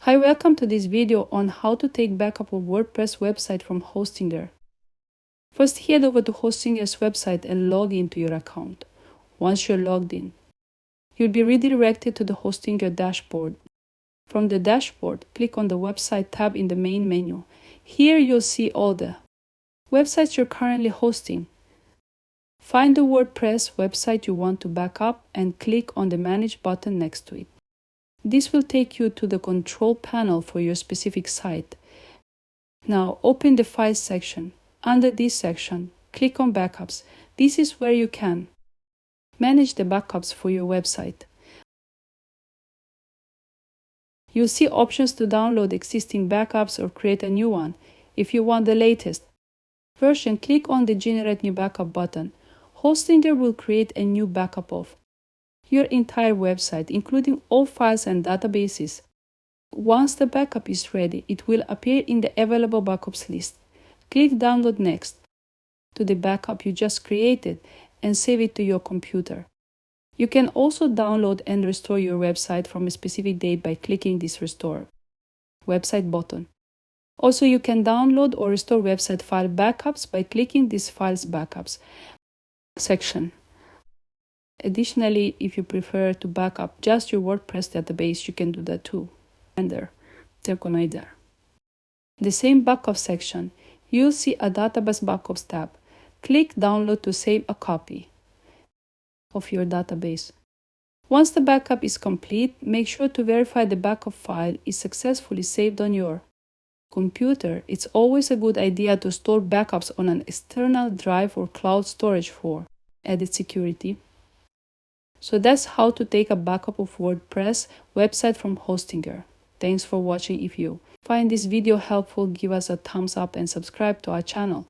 Hi, welcome to this video on how to take backup of WordPress website from Hostinger. First, head over to Hostinger's website and log into your account. Once you're logged in, you'll be redirected to the Hostinger dashboard. From the dashboard, click on the Website tab in the main menu. Here you'll see all the websites you're currently hosting. Find the WordPress website you want to back up and click on the Manage button next to it. This will take you to the control panel for your specific site. Now open the Files section. Under this section, click on Backups. This is where you can manage the backups for your website. You'll see options to download existing backups or create a new one. If you want the latest version, click on the Generate New Backup button. Hostinger will create a new backup of your entire website, including all files and databases. Once the backup is ready, it will appear in the Available Backups list. Click Download Next to the backup you just created and save it to your computer. You can also download and restore your website from a specific date by clicking this Restore Website button. Also, you can download or restore website file backups by clicking this Files Backups section. Additionally, if you prefer to back up just your WordPress database, you can do that too. The same backup section, you'll see a Database Backups tab. Click Download to save a copy of your database. Once the backup is complete, make sure to verify the backup file is successfully saved on your computer. It's always a good idea to store backups on an external drive or cloud storage for added security. So that's how to take a backup of WordPress website from Hostinger. Thanks for watching. If you find this video helpful, give us a thumbs up and subscribe to our channel.